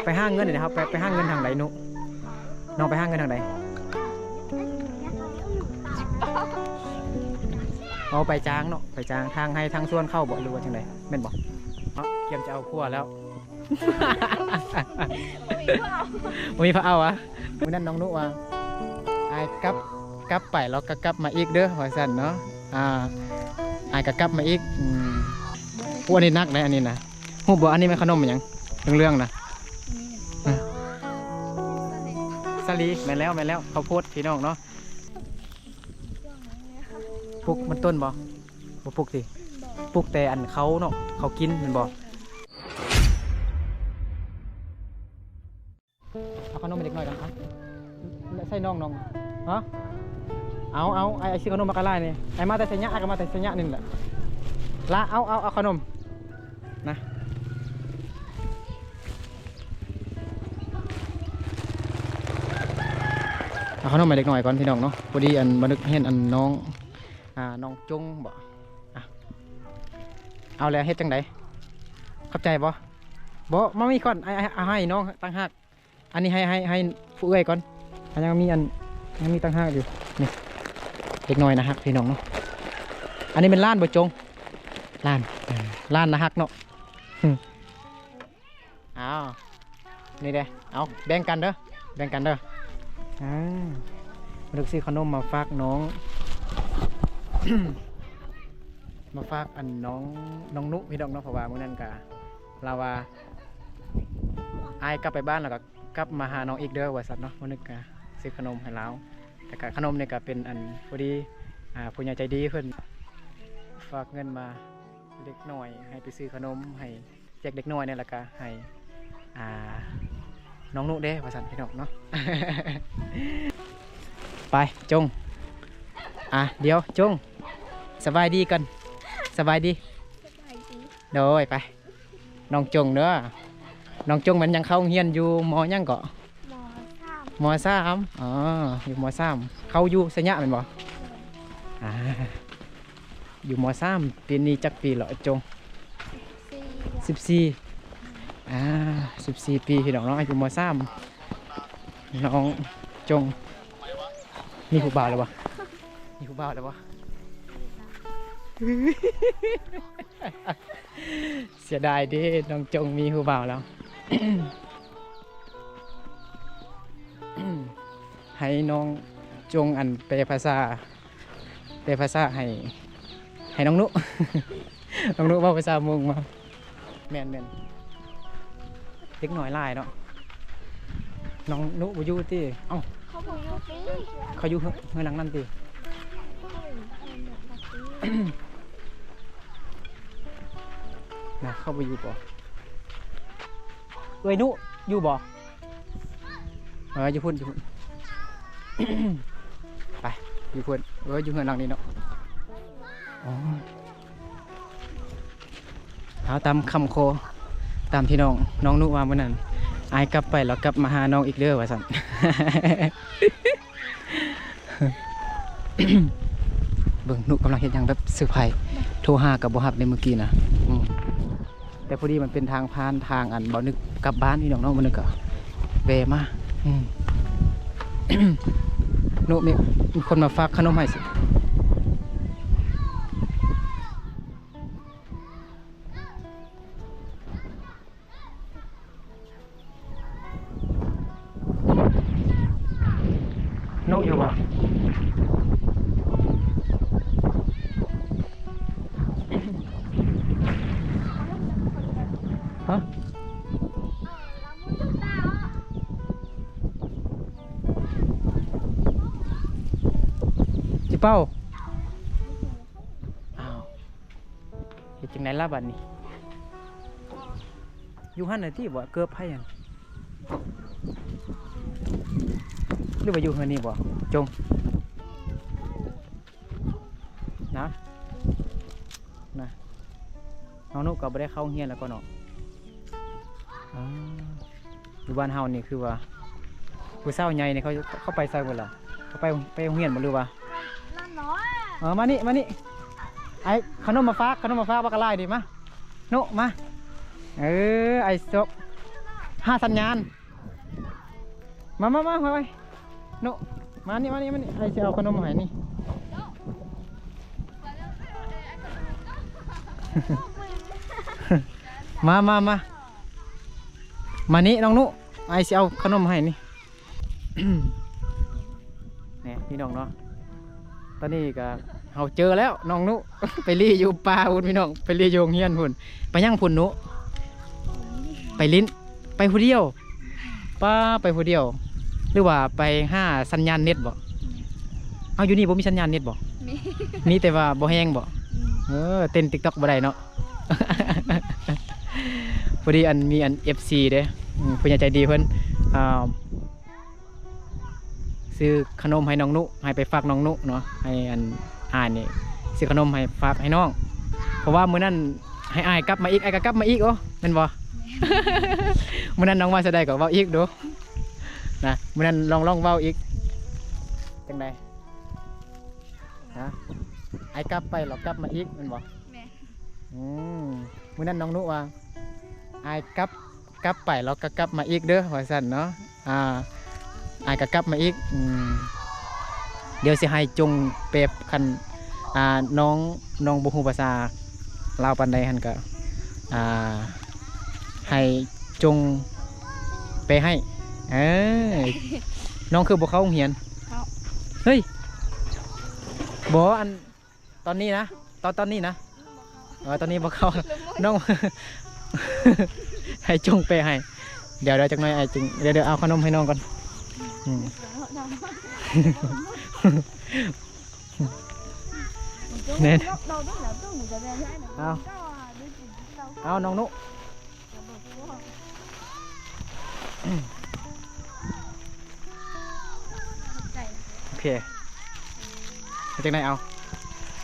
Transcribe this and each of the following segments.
ไปห้างเงินเลยนะครับไปห้างเงินทางไหนนุน้องไปห้างเงินทางไหนเอาไปจ้างเนาะไปจ้างทางให้ทางส่วนเข้าบ่หรือว่าจังไดแม่นบ่เตรียมจะเอาพัวแล้วมีพระเอาอะวันนั้นน้องนุว่าไอ้กลับไปแล้วก็กลับมาอีกเด้อว่าซั่นเนาะไอ้ก็กลับมาอีกพวกนี้นักนะอันนี้นะฮู้บ่อันนี้มันขนมหยังเรื่องๆนะสลีแม่นแล้วข้าวโพดพี่น้องเนาะปลูกมันต้นบ่ปลูกสิปลูกแต่อันเขาเนาะเขากินมันบ่เอาขนมมาเด็กหน่อยกันครับใส่น้องฮะเอาไอ้ซื้อขนมมากระไรนี่ไอ้มาแต่ใส่ยะก็มาแต่ใส่ยะนี่แหละละเอาขนมนะเอาขนมมาเด็กหน่อยก่อนพี่น้องเนาะพอดีอันบันทึกเห็นอันน้องจงบ่เอาแล้วเฮ็ดจังไดเข้าใจบ่มามีก่อนให้น้องตั้งหักอันนี้ให้ผู้เอื้อยก่อนยังมีตั้งหักอยู่นี่เด็กน้อยนะฮักพี่น้องเนาะอันนี้เป็นล้านบ่จงล้านนะฮักเนาะเอานี่เด้เอาแบ่งกันเด้อมาดูสิขนมมาฝากน้อง มาฝากอันน้องนุพี่น้องเนาะเพราะว่ามื้อนั้นก็เราว่าอายกลับไปบ้านแล้วก็กลับมาหาน้องอีกเด้อว่าซั่นเนาะมื้อนึกก็ซื้อขนมให้เราแต่ก็ขนมเนี่ยก็เป็นอันพอดีผู้ใหญ่ใจดีเพิ่นฝากเงินมาเด็กน้อยให้ไปซื้อขนมให้แจกเด็กน้อยเนี่ยแล้วก็ให้น้องนุเด้ว่าซั่นพี่น้องเนาะ ไปจงเดี๋ยวจงสบายดีกันสบายดีโดยไปน้องจงเด้อน้องจงมันยังเข้าเรียนอยู่ม.ยังเกาะม.3อยู่ม.3เขาอยู่สยะแม่นบ่อยู่ม.3ปีนี้จักปีเหรอจง14 14 ปีพี่น้องเนาะอยู่ม.3น้องจงมีผู้บ่าวแล้วบ่เสียดายดิน้องจงมีผู้บ่าวแล้ว ให้น้องจงอันแปลภาษาให้น้องนุ น้องนุว่าภาษามุงมาแม่นเด็กหน่อยลายเนาะน้องนุบ่อยู่ติเอ้าเขาอยู่เฮือนหลังนั่นติ นะเข้าไปอยู่บ่เอ้ยนุอยู่บ่อยู่พุ่น ไปอยู่พุ่นอยู่เฮือนหลังนี้เนาะเอาตามคำโคตามที่น้องนุว่าเมื่อนั้นอายกลับไปแล้วกลับมาหาน้องอีกเด้อว่าสั่น เบิ่งนุกำลังเห็นอย่างแบบเซอร์ไพรส์โทรหากับบ่ฮับในเมื่อกี้นะแต่พอดีมันเป็นทางผ่านทางอันบ่นึกกลับบ้านพี่น้องบ่นึกก็แวะมานุมีคนมาฝากขนมให้สินุอยู่บ่ฮะจิเป้าเฮ็ดจังได๋ล่ะบัดนี้อยู่หั่นน่ะติบ่เกือบให้หยังหรือว่าอยู่เฮือนนี่บ่จงนะน้องนุก็บ่ได้เข้าเรียนแล้วก็เนาะอยู่บ้านเฮานี่คือว่าผู้สาวใหญ่นี่เขาไปไสหมดแล้วเขาไปโรงเรียนบ่หรือว่ามานี่ไอ้ขนมมาฝากบักกะลายดิมานุมาไอ้ซก ห้าสัญญาณมาไปโนมานี่ไอ้จะเอาขนมมาให้นี่ มานี่น้องนุไอ้จะเอาขนมมาให้นี่ เนี่ยพี่น้องเนาะตอนนี้ก็เราเจอแล้วน้องนุ ไปรีอยู่ป่าพุ่นพี่น้องไปรีอยู่โรงเรียนพุ่นไปย่างพุ่นนุไปลิ้นไปผู้เดียวป้าไปผู้เดียวหรือว่าไปห้าสัญญาณเน็ตบ่เอาอยู่นี่บ่มีสัญญาณเน็ตบ่มีแต่ว่าบ่แห้งบ่เต้น TikTok บ่ได้เนาะ พอดีมีFC เด้ผู้ใหญ่ใจดีเพิ่นซื้อขนมให้น้องนุให้ไปฝากน้องนุเนาะให้อ่านนี่ซื้อขนมให้ฝากให้น้องเพราะว่ามื้อนั้นให้อ้ายกลับมาอีกอ้ายก็กลับมาอีกโอ้แม่นบ่ มื้อนั้นน้องว่าจะได้ก็เว้าอีกดูนะมื้อนั้นลองเว้าอีกจังได๋ฮะอ้ายกลับไปหรอกกลับมาอีกแม่นบ่แม่มื้อนั้นน้องนุว่าอ้ายกลับไปแล้วก็กลับมาอีกเด้อว่าซั่นเนาะอ้ายก็กลับมาอีกเดี๋ยวสิให้จงเปรียบคันน้องบ่ฮู้ภาษาลาวปานใดหั่นก็ให้จงไปให้น้องคือบ่เข้าโรงเรียนเฮ้ยบ่ตอนนี้นะตอนนี้นะตอนนี้บ่เข้าน้อง ให้จงไปให้เดี๋ยวจักหน่อยไอ้จริงเดี๋ยวเอาขนมให้น้องก่อนเนี่ยเอาน้องนุโอเคจังไหนเอา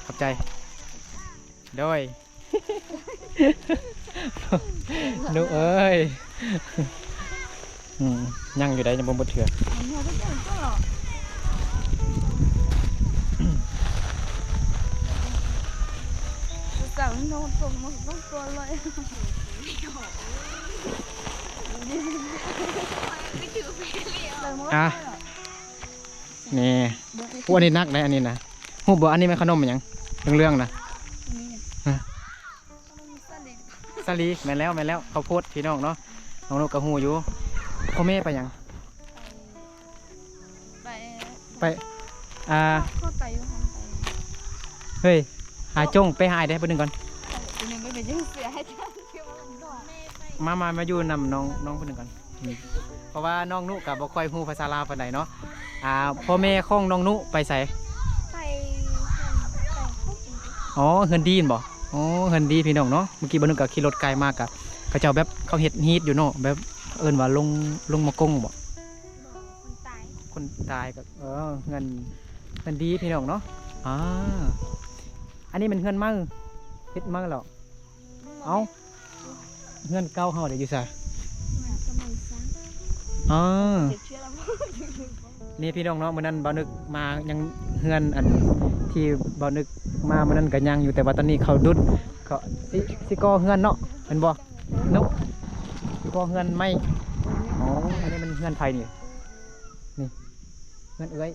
ขอบใจโดย นุเอ้ยยังอยู่ได้ยังบ่หมดเถื่อสั่งน้องตัวมันต้องตัวเลยนี่พวกอันนี้นักนะอันนี้นะหูบ่อันนี้มันขนมอย่างเรื่องนะสลีแม่นแล้วข้าวโพดพี่น้องเนาะน้องนกกระหูอยู่พ่อแม่ไปยังไปข้อไตอยู่ห้องไตเฮ้ยหาจงไปหายได้ปนึงก่อนมาอยู่นำน้องปนึงก่อนเพราะว่าน้องนุกับบ่ค่อยฮู้ภาษาลาวปานใดเนาะพ่อแม่ของน้องนุไปใส่อ๋อเฮือนดีนบ่อ๋อเฮือนดีพี่น้องเนาะเมื่อกี้บ่นึกก็ขี่รถไกลมากกะเขาเจ้าแบบเขาเฮ็ดฮีทอยู่เนาะแบบเอิ้นว่าลงมากงบ่คนตายก็เงินดีพี่น้องเนาะอันนี้มันเฮือนมั่งเฮ็ดมั่งแล้วเอ้าเฮือนเก่าเฮาได้อยู่ซะนี่พี่น้องเนาะมื้อนั้นบ่นึกมายังเฮือนที่บ่นึกมามื้อนั้นก็ยังอยู่แต่ว่าตอนนี้เขาดุดเขาสิก่อเฮือนเนาะแม่นบ่เนาะสิก่อเฮือนใหม่อ๋ออันนี้มันเฮือนไผนี่เฮือนเอื้อย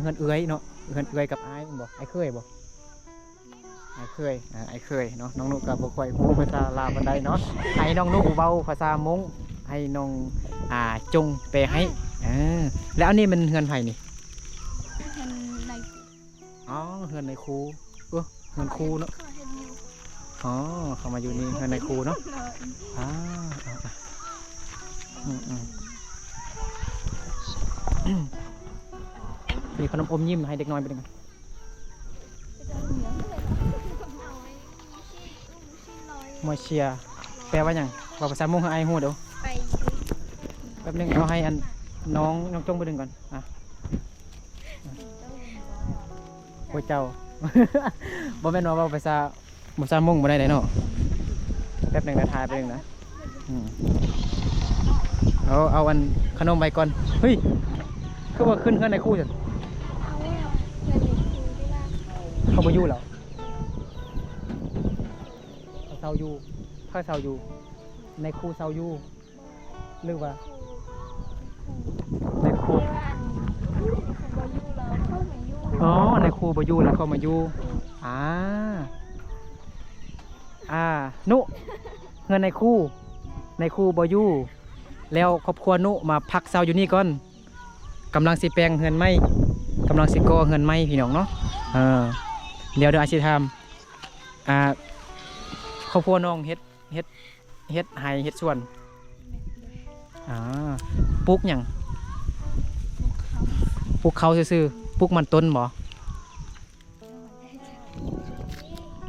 เฮือนเอื้อยเนาะเฮือนเอื้อยกับอ้ายบ่อ้ายเคยบ่อ้ายเคยเนาะน้องนุก็บ่ค่อยฮู้ภาษาลาวปานใดเนาะให้น้องนุเว้าภาษามงให้น้องจงแปลให้แล้วอันนี้มันเฮือนไผนี่เฮือนในครูเฮือนครูเนาะเขามาอยู่นี่เฮือนในครูเนาะมีขนมอมยิ้มให้เด็กน้อยไปดึงมอยเชียแปลว่าอย่างบอกภาษามงให้ไอ้หูเดี๋ยวแป๊บนึงเอาให้น้องจงไปดึงก่อนโอ้เจ้า บ่แม่นว่าภาษามงบ่ได้เนาะแป๊บนึงนะทายไปนึงนะเอาขนมไปก่อนเฮ้ยคือว่าขึ้นในคู่จ้ะเขาไปอยู่แล้วเซาอยู่ในคู่เซาอยู่ หรือว่า ครู ในครู เรียกว่าอันคนบ่อยู่แล้วเข้ามาอยู่ อ๋อในครูบ่อยู่แล้วเข้ามาอยู่อ่านุเงินในครูบ่อยู่แล้วครอบครัวนุมาพักเซาอยู่นี่ก่อนกำลังสิแปลงเงินไม้กำลังสิก่อเงินไม้พี่น้องเนาะเดี๋ยวอาชีพทำครอบครัวน้องเฮ็ดไห้เฮ็ดสวนปลูกหยังปลูกเขาซื่อๆปลูกมันต้นบ่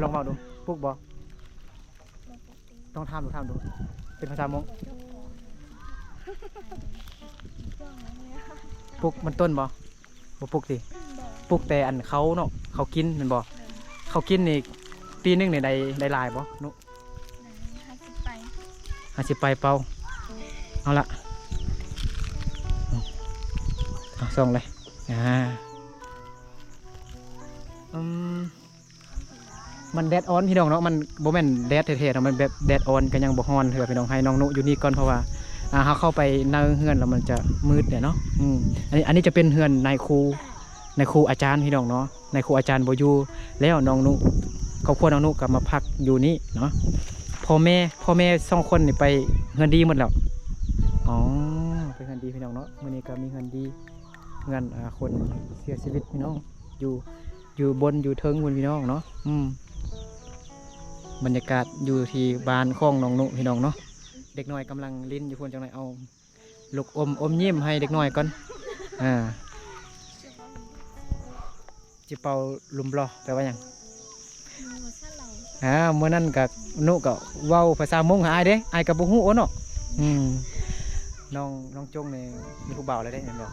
ลองมาดูปลูกบ่ต้องทำดูเป็นภาษามงปลูกมันต้นบ่ปลูกสิปลูกแต่อันเขาเนาะเขากินแมันบ่เขากินนี่ปีนึงนี่ได้หลายบ่นุ50ไปเป่าเอาละส่งเลยมันแดดออนพี่น้องเนาะมันบ่แม่นแดดเท่ๆเนาะมันแบบแดดออนก็ยังบ่ฮ้อนเถื่อพี่น้องให้น้องนุอยู่นี่ก่อนเพราะว่าเฮาเข้าไปในเฮือนแล้วมันจะมืดเนาะอันนี้จะเป็นเฮือนนายครูอาจารย์พี่น้องเนาะนายครูอาจารย์บ่อยู่แล้วน้องนุครอบครัวน้องนุก็มาพักอยู่นี่เนาะพ่อแม่2คนนี่ไปเฮือนดีหมดแล้วอ๋อไปเฮือนดีพี่น้องเนาะมื้อนี้ก็มีเฮือนดีเฮือนคนเสียชีวิตพี่น้องอยู่บนอยู่เทิงบนพี่น้องเนาะบรรยากาศอยู่ที่บ้านของน้องนุพี่น้องเนาะเด็กน้อยกำลังลิ้นอยู่คนจังไรเอาลูกอมยิ้มให้เด็กน้อยก่อนจิเป่าลุมบลอแปลว่าหยังเมื่อนั้นกับนุก็เว้าภาษามงหาอ้ายเด้อ้ายกับบุฮู้เนาะน้องจงเนี่ยมีผู้บ่าวแล้วได้เห็นบ่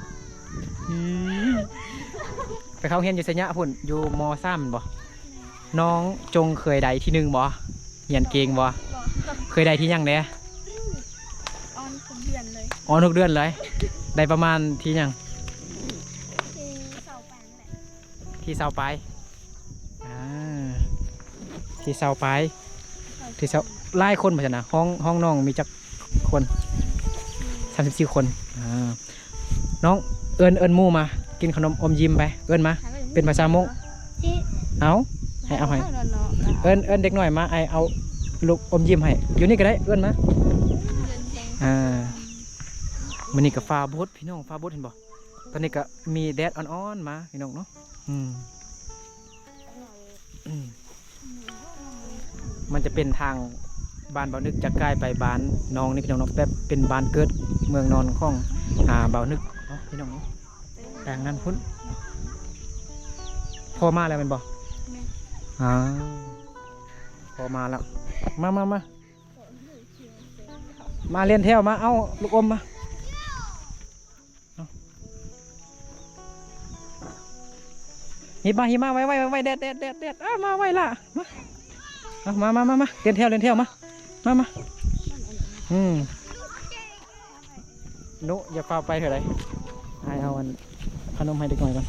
ไปเขาเฮียนอยู่ไสยะพุ่นอยู่ม.3 บ่น้องจงเคยได้ที่1บ่เฮียนเก่งบ่เคยได้ที่ยังเด้ออนทุกเดือนเลย อ๋อทุกเดือนเลยได้ประมาณที่ยังที่เสาปลายที่เสาปลายที่เสาไล่คนมาชนะห้องน้องมีจักคน34 คนน้องเอิญมู่มากินขนมอมยิ้มไปเอิญมาเป็นภาษามงเอาให้เอาให้เอิญเด็กหน่อยมาเอาลูกอมยิ้มให้อยู่นี่ก็ได้เอิญมามันนี่กับฟ้าบดพี่น้องฟ้าบดเห็นบ่ตอนนี้ก็มีแดดอ่อนๆมาพี่น้องเนาะมันจะเป็นทางบ้านเบานึกจะใกล้ไปบ้านน้องนี่พี่น้องเนาะแบบเป็นบ้านเกิดเมืองนอนของเบานึกเนาะพี่น้องเนาะแต่งนั้นพุ่นพอมาแล้วเป็นบ่พอมาแล้วมาเรียนแถวมาเอาลูกอมมาหิมะไว้แดดมาไว้ละมาเรียนแถวมานุอย่าเฝ้าไปเถอะไรเอาขนมให้เด็กหน่อยก่อน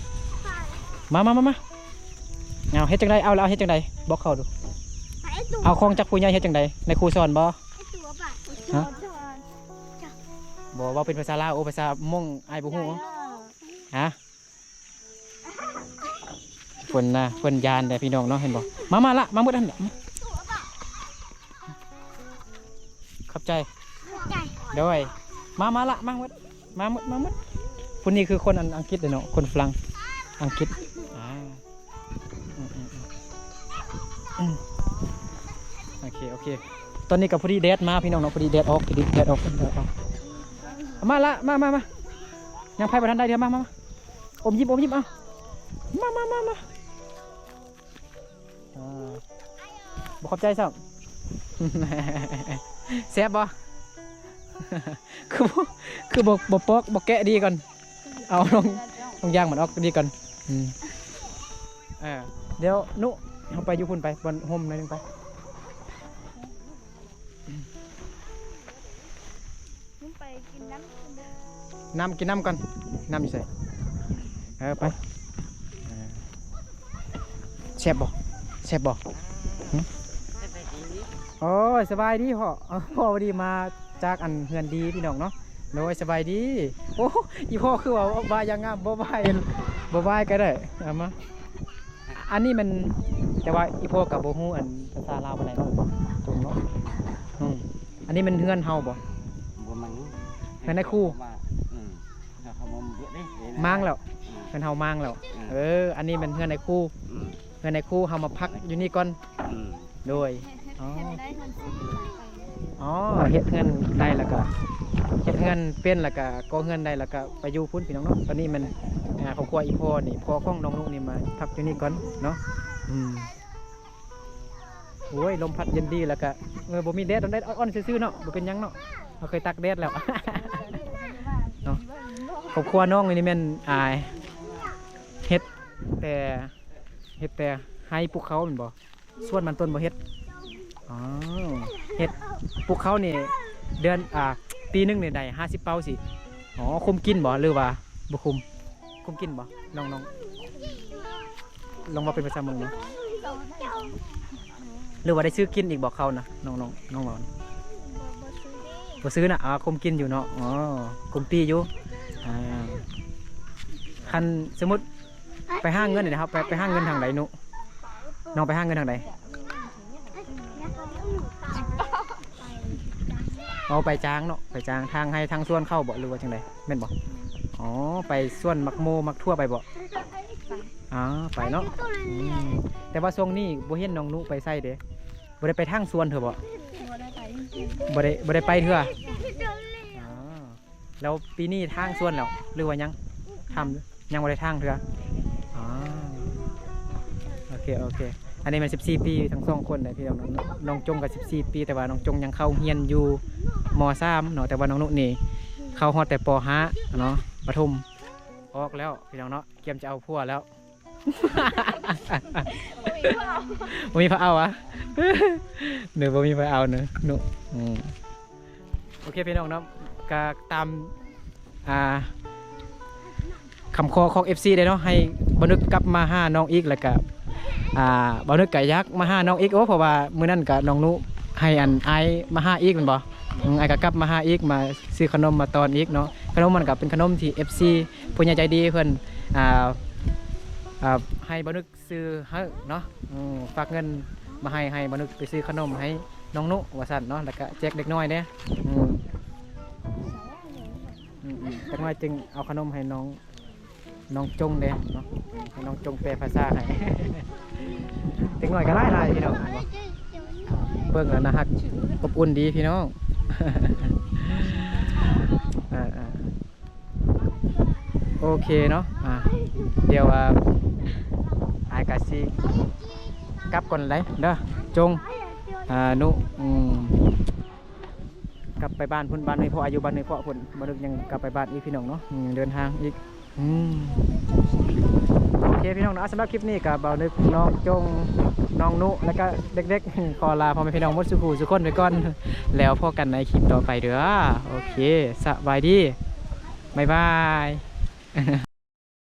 มาเอาเฮ็ดจังไดเอาแล้วเฮ็ดจังไดบอกเขาดูเอาของจักผู้ใหญ่เฮ็ดจังไดในครูสอนบ่ฮะบอกว่าเป็นภาษาลาวภาษามงไอ้บุหูฮะฝนยานแต่พี่น้องเนาะเห็นบ่มาละมาหมดอันขอบใจด้วยมาละมาหมดคนนี้คือคนอังกฤษเลยเนาะคนฝรั่งอังกฤษโอเคตอนนี้กับพอดีแดดมาพี่น้องเนาะพอดีแดดออกมาละมายังไพ่ประทันได้เดี๋ยวมาอมยิ้มเอามาบอกขอบใจสักแซ่บบ่คือบอกปอกบอกแกะดีก่อนเอาลงย่างมันออกดีก่อนเดี๋ยวนุเอาไปยุพุ่นไปบนห่มหน่อยนึงไปกินน้ำก่อนน้ำอยู่ใส่ไปแซ่บบ่โอ้ยสบายดีพ่อพอดีมา จากอันเฮือนดีพี่น้องเนาะโดยสบายดีโอ้อีพ่อคือว่าบายยังงามบ่บายก็ได้เอามาอันนี้มันแต่ว่าอีพ่อกับบ่ฮู้อันภาษาลาวปานใดเนาะจงเนาะอันนี้มันเฮือนเฮาบ่ บ่มัง เฮือนในครู เขาบ่เยอะเด้ mang แล้วเฮือนเฮาmangแล้วอันนี้มันเฮือนในครูเฮือนในครูเฮามาพักอยู่นี่ก่อนโดยอ๋อ ได้คนสิ อ๋อเฮ็ดเฮือนได้แล้วก็เฮ็ดเฮือนเป็นแล้วก็ก่อเฮือนได้แล้วก็ไปอยู่พุ่นพี่น้องเนาะตอนนี้มันครอบครัวอีพ่อนี่พ่อของน้องนุนี่มาพักอยู่นี่ก่อนเนาะโอ้ยลมพัดเย็นดีแล้วก็บ่มีแดดต้องได้อ่อนๆซื่อๆเนาะบ่เป็นหยังเนาะเราเคยตักแดดแล้ว เนาะครอบครัวน้องนี่แม่นเฮ็ดแต่ให้ภูเขาแม่นบ่ส่วนมันต้นบ่เฮ็ดอ๋อเฮ็ดภูเขานี่เดือนปีนึงนี่ได้50 เป้าสิอ๋อคุมกินบ่หรือว่าบ่คุมกินบ่น้องลองว่าเป็นภาษาเมืองเนาะหรือว่าได้ซื้อกินอีกบอกเขานะน้องบอกบ่ซื้อนะคุมกินอยู่เนาะอ๋อคุมปีอยู่คันสมมติไปห้างเงินนี่นะครับไปห้างเงินทางไหนนุน้องไปห้างเงินทางไหนเอาไปจ้างเนาะไปจ้างทางให้ทางส่วนเข้าบ่หรือว่าทางไหนแม่นบ่อ๋อไปส่วนมักโมมักทั่วไปบ่ไปเนาะแต่ว่าช่วงนี้บ่เห็นน้องนุไปใส่เด้บ่ได้ไปทางสวนเถอะบ่บ่ได้ไปเถอะแล้วปีนี้ทางสวนแล้วหรือว่ายังทำยังบ่ได้ทางเถอะโอเคอันนี้มัน14 ปีทั้ง2คนเลยพี่น้องจงกับ14 ปีแต่ว่าน้องจงยังเข้าเรียนอยู่ม.3 เนาะแต่ว่าน้องนุนี่เข้าฮอดแต่ป.5 เนาะประถมออกแล้วพี่น้องเนาะเตรียมจะเอาผัวแล้วบ่มีพระเอาอะเดี๋ยวบ่มีพระเอาเนอะนุโอเคพี่น้องเนาะก็ตามคำขอของ FC ได้เนาะให้บ่นึกกลับมาหาน้องอีกแล้วก็บ่นึกก็อยากมาหาน้องอีกเพราะว่ามื้อนั้นก็น้องนุให้อันอายมาหาอีกแม่นบ่อายก็กลับมาหาอีกมาซื้อขนมมาตอนอีกเนาะขนมมันก็เป็นขนมที่ FC ผู้ใหญ่ใจดีเพิ่นให้บ่นึกซื้อให้เนาะฝากเงินมาให้บ่นึกไปซื้อขนมให้น้องนุว่าซั่นเนาะแล้วก็แจกเด็กน้อยเด้เด็กน้อยจึงเอาขนมให้น้องจงเด้เนาะให้น้องจงแปลภาษาให้เด็กน้อยก็หลายพี่น้องเบิ่งแล้วนะฮักอบอุ่นดีพี่น้องโอเคเนาะเดี๋ยวอายกาซีกลับก่อนเลยเด้อจงนุกลับไปบ้านพุ่นบ้านให้พ่ออายุบ้านให้พ่อพุ่นบ่นึกยังกลับไปบ้านอีกพี่น้องเนาะยังเดินทางอีกโอเคพี่น้องนะสำหรับคลิปนี้กับเบานึกน้องจงน้องนุแล้วก็เด็กๆขอลาพ่อแม่พี่น้องหมดสุขุสุขคนไปก่อนแล้วพบกันในคลิปต่อไปเด้อโอเคสบายดีบ๊ายบาย